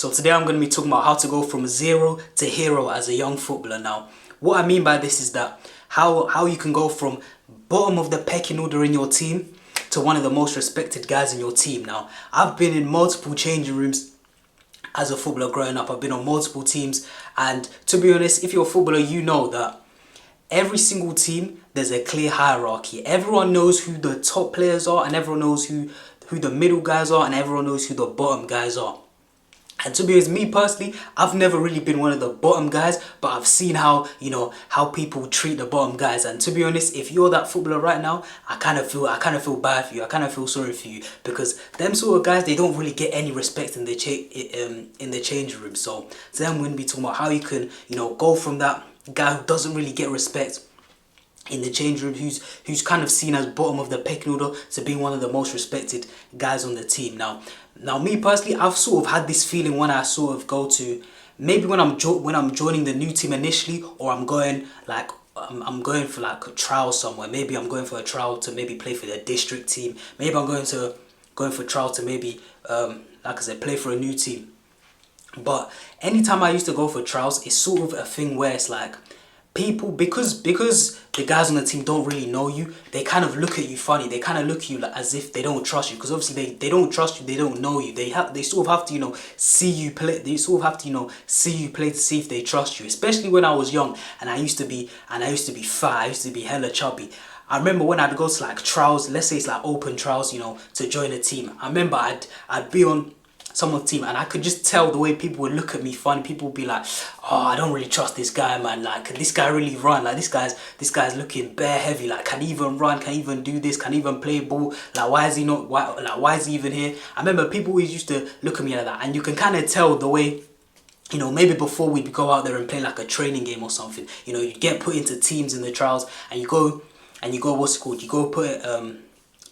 So today I'm going to be talking about how to go from zero to hero as a young footballer. Now, what I mean by this is that how you can go from bottom of the pecking order in your team to one of the most respected guys in your team. Now, I've been in multiple changing rooms as a footballer growing up. I've been on multiple teams, and to be honest, if you're a footballer, you know that every single team, there's a clear hierarchy. Everyone knows who the top players are, and everyone knows who the middle guys are, and everyone knows who the bottom guys are. And to be honest, me personally, I've never really been one of the bottom guys, but I've seen how, how people treat the bottom guys. And to be honest, if you're that footballer right now, I kind of feel bad for you. I kind of feel sorry for you, because them sort of guys, they don't really get any respect in the changing room. So today I'm going to be talking about how you can, go from that guy who doesn't really get respect in the change room, who's kind of seen as bottom of the pecking order, to being one of the most respected guys on the team. Now me personally, I've sort of had this feeling when I sort of go to, maybe when I'm joining the new team initially, or I'm going I'm going for like a trial somewhere. Maybe I'm going for a trial to maybe play for the district team. Maybe I'm going for a trial to maybe like I said, play for a new team. But anytime I used to go for trials, it's sort of a thing where it's like, people, because the guys on the team don't really know you, they kind of look at you funny. They kind of look at you like as if they don't trust you, because obviously they don't trust you, they don't know you. They sort of have to see you play. They sort of have to see you play to see if they trust you. Especially when I was young and I used to be fat. I used to be hella chubby. I remember when I'd go to like trials, let's say it's like open trials, to join a team. I remember I'd be on someone's team, and I could just tell the way people would look at me funny. People would be like, "Oh, I don't really trust this guy, man. Like, can this guy really run? Like, this guy's looking bare heavy. Like, can he even run? Can he even do this? Can he even play ball? Like, why is he not? Why is he even here?" I remember people always used to look at me like that, and you can kind of tell the way. Maybe before we'd go out there and play like a training game or something. You get put into teams in the trials, and you go, what's it called? You go put it,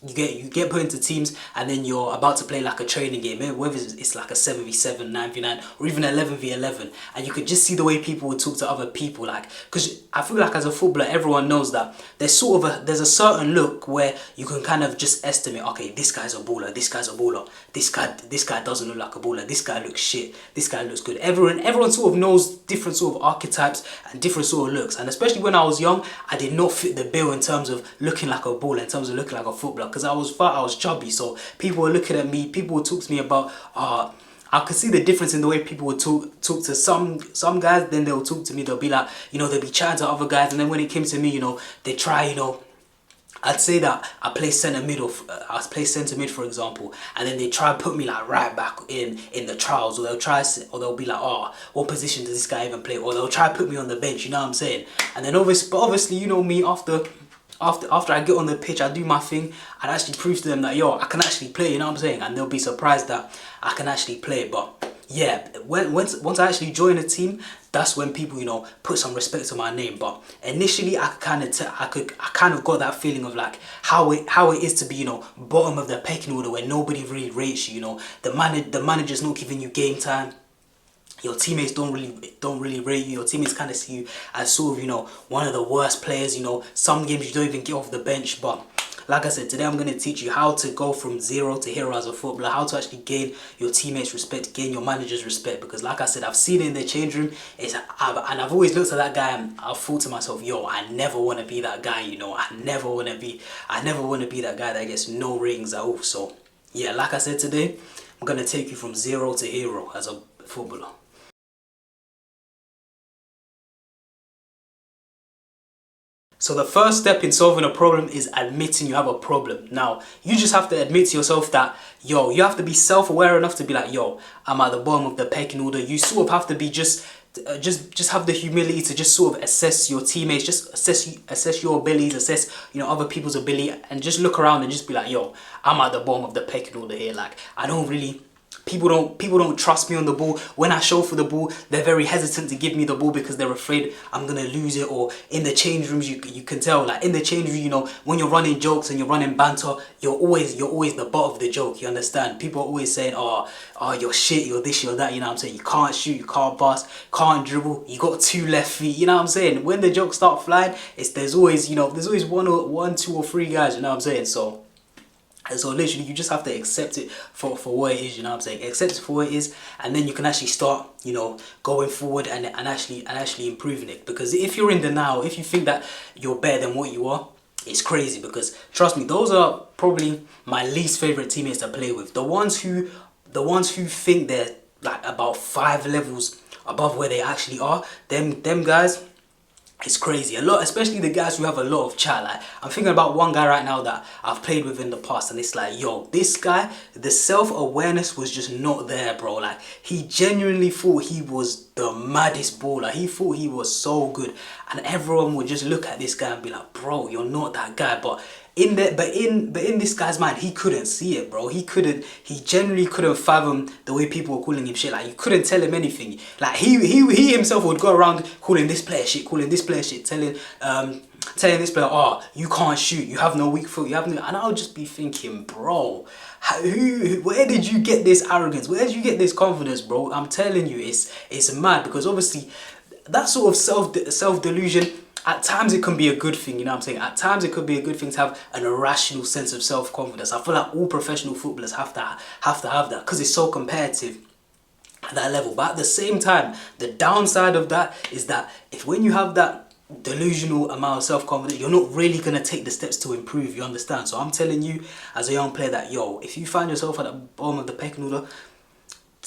you get put into teams, and then you're about to play like a training game, whether it's like a 7v7, 9v9, or even 11v11, and you could just see the way people would talk to other people, like, because I feel like as a footballer, everyone knows that there's a certain look where you can kind of just estimate, okay, this guy's a baller, this guy's a baller, this guy doesn't look like a baller, this guy looks shit, this guy looks good. Everyone sort of knows different sort of archetypes and different sort of looks, and especially when I was young, I did not fit the bill in terms of looking like a baller, in terms of looking like a footballer, because I was fat, I was chubby, so people were looking at me, people would talk to me about, I could see the difference in the way people would talk to some guys. Then they'll talk to me, they'll be like, they'll be chatting to other guys, and then when it came to me, they try, I'd say that I play centre mid, or I play centre mid, for example, and then they try to put me like right back in the trials, or they'll be like, "Oh, what position does this guy even play?" Or they'll try to put me on the bench, you know what I'm saying? And then obviously, me, after I get on the pitch, I do my thing, I'd actually prove to them that, I can actually play, you know what I'm saying? And they'll be surprised that I can actually play. But yeah, once I actually join a team, that's when people, put some respect to my name. But initially, I kind of got that feeling of like how it is to be, bottom of the pecking order, where nobody really rates you. The manager's not giving you game time. Your teammates don't really rate you. Your teammates kind of see you as sort of, one of the worst players. Some games you don't even get off the bench. But like I said, today I'm going to teach you how to go from zero to hero as a footballer, how to actually gain your teammates' respect, gain your manager's respect. Because like I said, I've seen it in the change room, and I've always looked at that guy, and I've thought to myself, I never want to be that guy. I never want to be that guy that gets no rings at all. So yeah, like I said, today I'm going to take you from zero to hero as a footballer. So the first step in solving a problem is admitting you have a problem. Now, you just have to admit to yourself that, you have to be self-aware enough to be like, I'm at the bottom of the pecking order. You sort of have to be just have the humility to just sort of assess your teammates, just assess your abilities, assess, other people's ability, and just look around and just be like, I'm at the bottom of the pecking order here. Like, I don't really... People don't trust me on the ball. When I show for the ball, they're very hesitant to give me the ball because they're afraid I'm gonna lose it. Or in the change rooms, you can tell, like in the change room, when you're running jokes and you're running banter, you're always the butt of the joke. You understand? People are always saying, oh, you're shit, you're this, you're that. You know what I'm saying? You can't shoot, you can't pass, can't dribble. You got 2 left feet. You know what I'm saying? When the jokes start flying, there's always 1, 2, or 3 guys. You know what I'm saying? So And so literally you just have to accept it for what it is, you know what I'm saying? Accept it for what it is, and then you can actually start, you know, going forward and actually improving it. Because if you're in denial, if you think that you're better than what you are, it's crazy. Because trust me, those are probably my least favorite teammates to play with. The ones who think they're like about 5 levels above where they actually are, them guys, it's crazy. A lot, especially the guys who have a lot of chat. Like, I'm thinking about one guy right now that I've played with in the past, and it's like, yo, this guy, the self-awareness was just not there, bro. Like, he genuinely thought he was the maddest baller. He thought he was so good, and everyone would just look at this guy and be like, bro, you're not that guy. But in this guy's mind, he couldn't see it, bro. He genuinely couldn't fathom the way people were calling him shit. Like, you couldn't tell him anything. Like, he himself would go around calling this player shit, telling this player, oh, you can't shoot, you have no weak foot, you have no. And I'll just be thinking, bro, where did you get this arrogance? Where did you get this confidence, bro? I'm telling you, it's mad. Because obviously that sort of self delusion, at times it can be a good thing, you know what I'm saying? At times it could be a good thing to have an irrational sense of self-confidence. I feel like all professional footballers have to have that, because it's so competitive at that level. But at the same time, the downside of that is that when you have that delusional amount of self-confidence, you're not really going to take the steps to improve, you understand? So I'm telling you as a young player that, yo, if you find yourself at the bottom of the pecking order,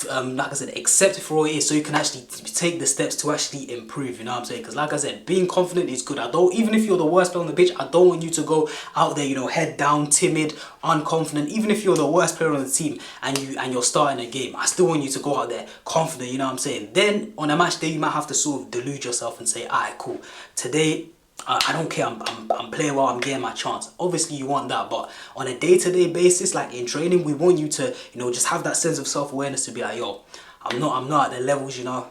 like I said, accept it for what it is, so you can actually take the steps to actually improve, you know what I'm saying? Because like I said, being confident is good. Even if you're the worst player on the pitch, I don't want you to go out there, you know, head down, timid, unconfident. Even if you're the worst player on the team and you're starting a game, I still want you to go out there confident, you know what I'm saying? Then on a match day, you might have to sort of delude yourself and say, alright, cool, today I don't care, I'm playing well, I'm getting my chance. Obviously you want that, but on a day-to-day basis, like in training, we want you to, you know, just have that sense of self-awareness to be like, yo, I'm not at the levels, you know,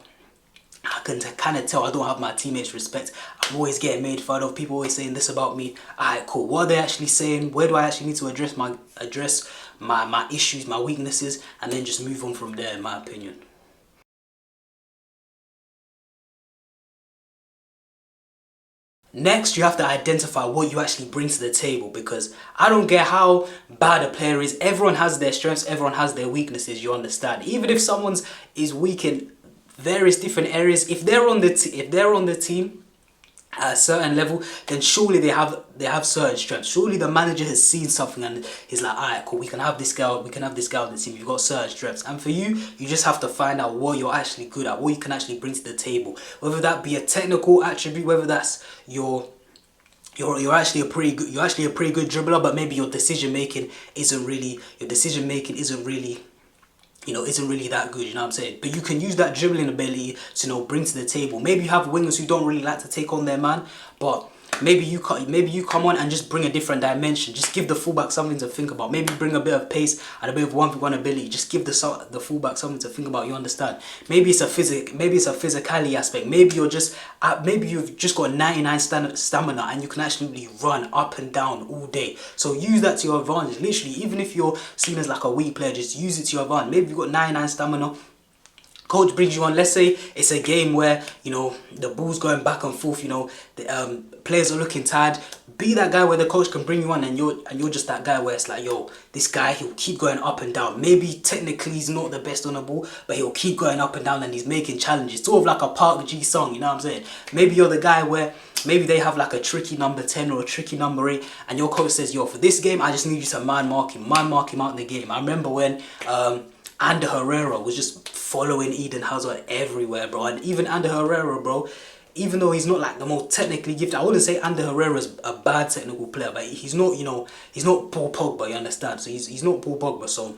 I can kind of tell I don't have my teammates' respect. I'm always getting made fun of. People always saying this about me. Alright, cool. What are they actually saying? Where do I actually need to address my issues, my weaknesses, and then just move on from there, in my opinion. Next, you have to identify what you actually bring to the table, because I don't care how bad a player is. Everyone has their strengths, everyone has their weaknesses, you understand? Even if someone's is weak in various different areas, if they're on the team at a certain level, then surely they have certain strengths. Surely the manager has seen something and he's like, alright, cool, we can have this guy on the team, you've got certain strengths. And for you just have to find out what you're actually good at, what you can actually bring to the table. Whether that be a technical attribute, whether that's you're actually a pretty good dribbler, but maybe your decision making isn't really isn't really that good, you know what I'm saying? But you can use that dribbling ability to, you know, bring to the table. Maybe you have wingers who don't really like to take on their man, but maybe you come on and just bring a different dimension. Just give the fullback something to think about. Maybe bring a bit of pace and a bit of 1v1 ability. Just give the fullback something to think about. You understand? Maybe it's a physicality aspect. Maybe you've just got 99 stamina and you can actually run up and down all day. So use that to your advantage. Literally, even if you're seen as like a weak player, just use it to your advantage. Maybe you've got 99 stamina. Coach brings you on, let's say it's a game where, you know, the ball's going back and forth, you know, the players are looking tired. Be that guy where the coach can bring you on and you're just that guy where it's like, yo, this guy, he'll keep going up and down. Maybe technically he's not the best on the ball, but he'll keep going up and down and he's making challenges. Sort of like a Park G song, you know what I'm saying? Maybe you're the guy where maybe they have like a tricky number 10 or a tricky number 8 and your coach says, yo, for this game, I just need you to man mark him out in the game. I remember when Ander Herrera was just following Eden Hazard everywhere, bro. And even Ander Herrera, bro, even though he's not like the most technically gifted, I wouldn't say Ander Herrera's a bad technical player, but he's not, you know, he's not Paul Pogba, you understand? So he's not Paul Pogba, so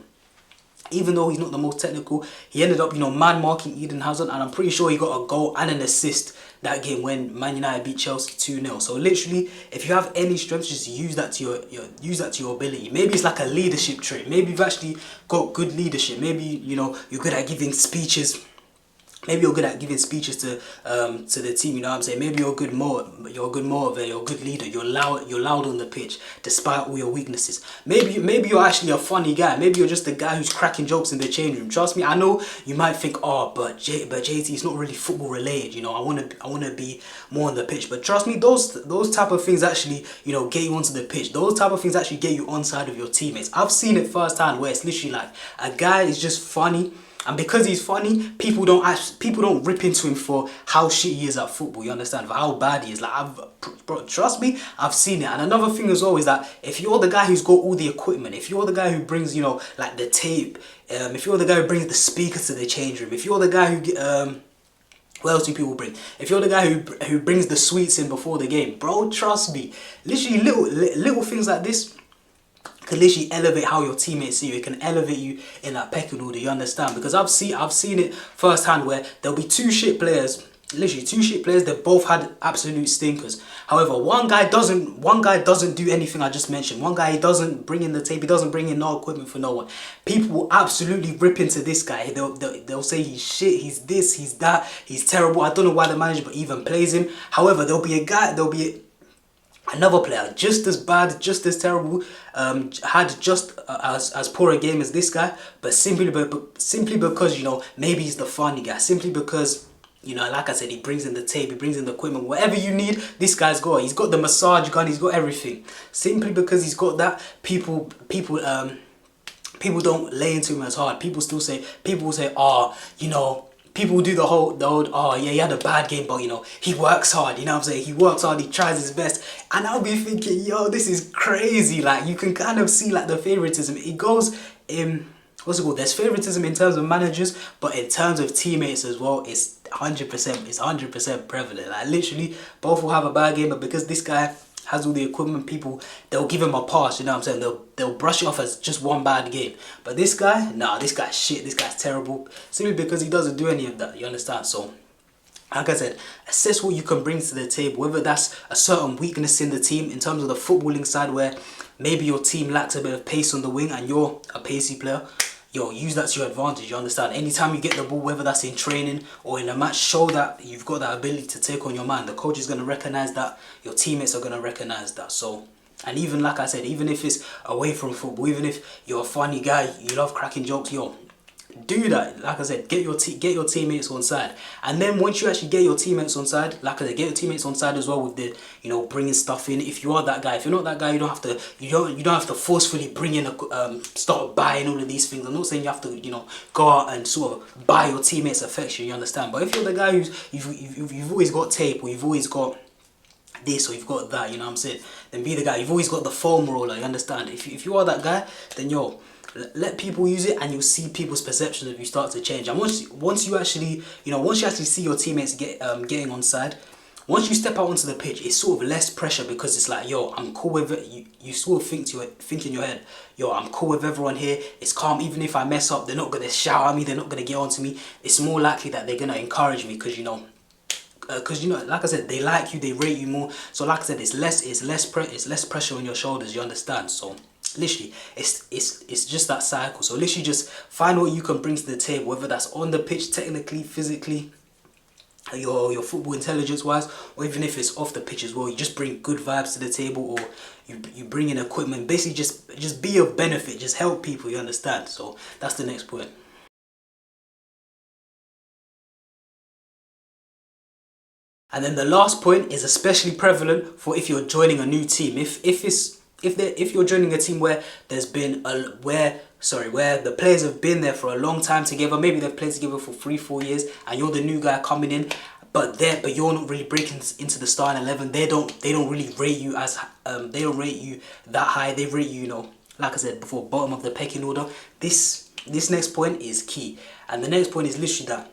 even though he's not the most technical, he ended up, you know, man-marking Eden Hazard, and I'm pretty sure he got a goal and an assist that game when Man United beat Chelsea 2-0. So literally, if you have any strengths, just use that to your ability. Maybe it's like a leadership trait. Maybe you've actually got good leadership. Maybe, you know, you're good at giving speeches Maybe you're good at giving speeches to the team, you know what I'm saying? Maybe you're a good motivator, you're a good leader, you're loud on the pitch, despite all your weaknesses. Maybe you're actually a funny guy. Maybe you're just the guy who's cracking jokes in the change room. Trust me, I know you might think, oh, but JT is not really football related, you know, I wanna be more on the pitch. But trust me, those type of things actually, you know, get you onto the pitch. Those type of things actually get you on side of your teammates. I've seen it firsthand where it's literally like a guy is just funny. And because he's funny, people don't rip into him for how shit he is at football. You understand? For how bad he is. Like, bro, trust me, I've seen it. And another thing as well is that if you're the guy who's got all the equipment, if you're the guy who brings, you know, like the tape, if you're the guy who brings the speaker to the change room, if you're the guy who what else do people bring? If you're the guy who brings the sweets in before the game, bro, trust me, literally little things like this can literally elevate how your teammates see you. It can elevate you in that pecking order, you understand? Because I've seen it firsthand where there'll be two shit players, literally two shit players, they both had absolute stinkers. However, one guy doesn't do anything I just mentioned. One guy, he doesn't bring in the tape, he doesn't bring in no equipment for no one. People will absolutely rip into this guy. They'll say he's shit, he's this, he's that, he's terrible. I don't know why the manager even plays him. However, there'll be another player just as bad, just as terrible, had just as poor a game as this guy, but simply because, you know, maybe he's the funny guy, simply because, you know, like I said, he brings in the tape, he brings in the equipment, whatever you need, this guy's got. He's got the massage gun, he's got everything. Simply because he's got that, people don't lay into him as hard. People will say, oh, you know, people do the old, oh yeah, he had a bad game, but you know, he works hard, you know what I'm saying? He works hard, he tries his best. And I'll be thinking, yo, this is crazy. Like, you can kind of see like the favoritism. It goes in, what's it called? There's favoritism in terms of managers, but in terms of teammates as well, it's 100% prevalent. Like, literally, both will have a bad game, but because this guy has all the equipment, they'll give him a pass, you know what I'm saying? They'll brush it off as just one bad game. But this guy, nah, this guy's shit, this guy's terrible, simply because he doesn't do any of that, you understand? So, like I said, assess what you can bring to the table, whether that's a certain weakness in the team in terms of the footballing side, where maybe your team lacks a bit of pace on the wing and you're a pacey player. Yo, use that to your advantage, you understand? Anytime you get the ball, whether that's in training or in a match, show that you've got that ability to take on your man. The coach is going to recognize that. Your teammates are going to recognize that. So, and even like I said, even if it's away from football, even if you're a funny guy, you love cracking jokes, yo, do that. Like I said, get your teammates on side. And then once you actually get your teammates on side, like I said, get your teammates on side as well with the, you know, bringing stuff in. If you are that guy, if you're not that guy, you don't have to forcefully bring in start buying all of these things. I'm not saying you have to, you know, go out and sort of buy your teammates' affection, you understand? But if you're the guy who's you've always got tape, or you've always got this, or you've got that, you know what I'm saying, then be the guy. You've always got the foam roller, you understand? If you are that guy, then yo, let people use it, and you'll see people's perceptions of you start to change. And once you actually see your teammates getting on side, once you step out onto the pitch, it's sort of less pressure, because it's like, yo, I'm cool with it. You sort of think in your head, yo, I'm cool with everyone here. It's calm. Even if I mess up, they're not gonna shout at me. They're not gonna get onto me. It's more likely that they're gonna encourage me, because you know, like I said, they like you, they rate you more. So like I said, it's less pressure on your shoulders, you understand? So literally, it's just that cycle. So literally, just find what you can bring to the table, whether that's on the pitch, technically, physically, your football intelligence wise, or even if it's off the pitch as well. You just bring good vibes to the table, or you bring in equipment. Basically, just be of benefit, just help people, you understand? So that's the next point. And then the last point is especially prevalent for if you're joining a new team. If you're joining a team where there's been where the players have been there for a long time together, maybe they've played together for 3-4 years, and you're the new guy coming in, but you're not really breaking into the starting 11. They don't really rate you as they don't rate you that high. They rate you, you know, like I said before, bottom of the pecking order. This next point is key, and the next point is literally that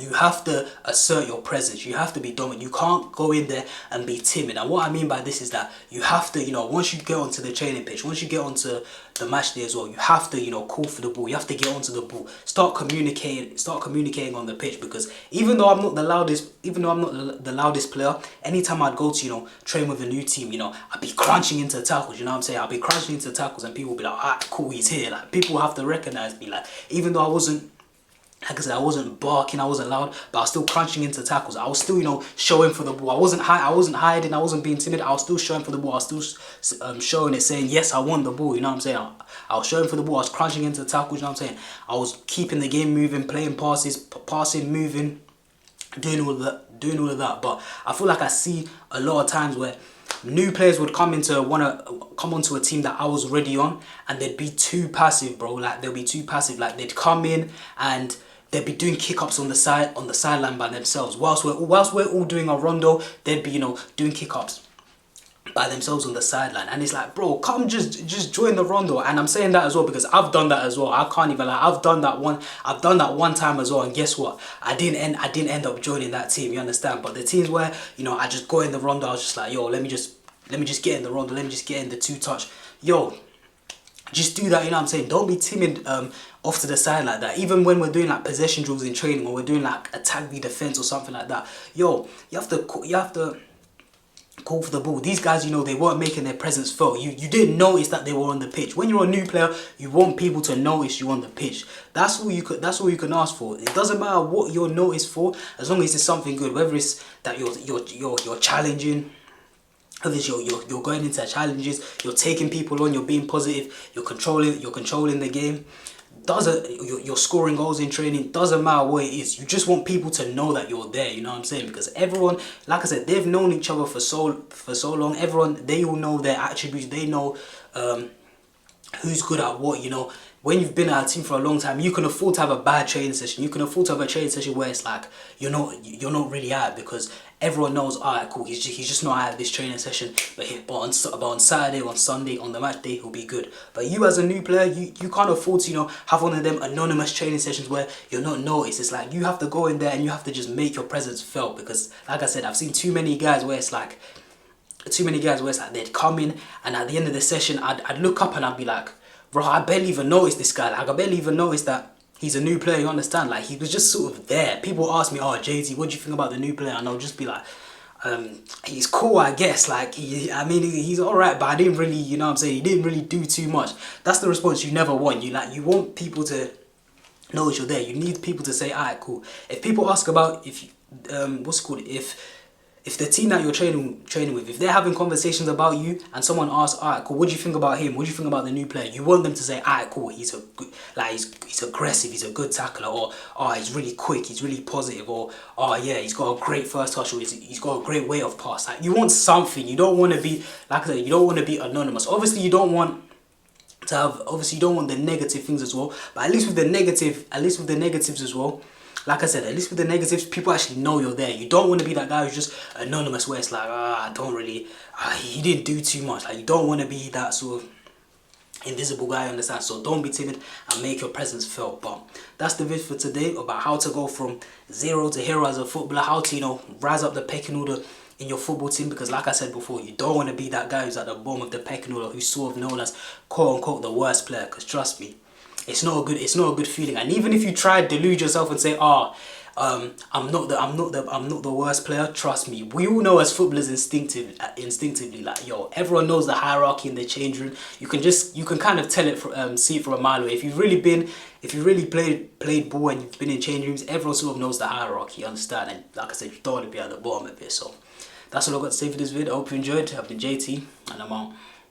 you have to assert your presence. You have to be dominant. You can't go in there and be timid. And what I mean by this is that you have to, you know, once you get onto the training pitch, once you get onto the match day as well, you have to, you know, call for the ball. You have to get onto the ball. Start communicating on the pitch, because even though I'm not the loudest player, anytime I'd go to, you know, train with a new team, you know, I'd be crunching into tackles, you know what I'm saying? I'd be crunching into tackles, and people would be like, ah, cool, he's here. Like, people have to recognize me. Like, even though I wasn't like I said, I wasn't barking, I wasn't loud, but I was still crunching into tackles. I was still, you know, showing for the ball. I wasn't hiding, I wasn't being timid. I was still showing for the ball. I was still showing it, saying, yes, I want the ball, you know what I'm saying? I was showing for the ball, I was crunching into tackles, you know what I'm saying? I was keeping the game moving, playing passes, passing, moving, doing all of that. But I feel like I see a lot of times where new players would come onto a team that I was already on, and they'd be too passive, bro. Like they'll be too passive. Like they'd come in and they'd be doing kick-ups on the sideline by themselves. Whilst we're all doing a rondo, they'd be, you know, doing kick-ups by themselves on the sideline. And it's like, bro, come just join the rondo. And I'm saying that as well because I've done that as well. I can't even lie. I've done that one time as well, and guess what? I didn't end up joining that team, you understand? But the teams where, you know, I just go in the rondo, I was just like, yo, let me just get in the rondo, let me just get in the two-touch. Yo, just do that, you know what I'm saying? Don't be timid off to the side like that. Even when we're doing like possession drills in training, or we're doing like attack v defense or something like that, yo, you have to call for the ball. These guys, you know, they weren't making their presence felt. You didn't notice that they were on the pitch. When you're a new player, you want people to notice you on the pitch. That's all you can ask for. It doesn't matter what you're noticed for, as long as it's something good. Whether it's that you're challenging, whether it's you're going into challenges, you're taking people on, you're being positive, you're controlling the game. You're scoring goals in training, doesn't matter what it is. You just want people to know that you're there, you know what I'm saying? Because everyone, like I said, they've known each other for so long. Everyone, they all know their attributes. They know who's good at what, you know. When you've been at a team for a long time, you can afford to have a bad training session. You can afford to have a training session where it's like you're not really at it, because everyone knows, alright, cool, he's just not at this training session, but on Saturday, on Sunday, on the match day, he'll be good. But you as a new player, you can't afford to, you know, have one of them anonymous training sessions where you're not noticed. It's like you have to go in there and you have to just make your presence felt, because like I said, I've seen too many guys where it's like they'd come in, and at the end of the session, I'd look up and I'd be like, bro, I barely even noticed this guy. Like, I barely even noticed that he's a new player, you understand? Like, he was just sort of there. People ask me, oh, JT, what do you think about the new player? And I'll just be like, he's cool, I guess. Like, he's alright, but I didn't really, you know what I'm saying? He didn't really do too much. That's the response you never want. You want people to know that you're there. You need people to say, alright, cool. If people ask about, if the team that you're training with, if they're having conversations about you and someone asks, alright, cool, what do you think about him? What do you think about the new player? You want them to say, alright, cool, he's aggressive, he's a good tackler, or oh, he's really quick, he's really positive, or oh yeah, he's got a great first touch, or he's got a great way of pass. Like, you want something. You don't want to be, like I said, you don't want to be anonymous. Obviously, you don't want the negative things as well, but at least with the negatives as well, like I said, at least with the negatives, people actually know you're there. You don't want to be that guy who's just anonymous, where it's like, he didn't do too much. Like, you don't want to be that sort of invisible guy, understand? So don't be timid and make your presence felt. But that's the video for today, about how to go from zero to hero as a footballer, how to, you know, rise up the pecking order in your football team. Because like I said before, you don't want to be that guy who's at the bottom of the pecking order, who's sort of known as quote unquote the worst player. Because trust me, it's not a good feeling. And even if you try to delude yourself and say, I'm not the worst player, trust me, we all know as footballers instinctively, like, yo, everyone knows the hierarchy in the change room. You can kind of tell it see it from a mile away. If you've really played ball and you've been in change rooms, everyone sort of knows the hierarchy, you understand? And like I said, you don't want to be at the bottom of it. So that's all I've got to say for this video. I hope you enjoyed. I've been JT, and I'm out.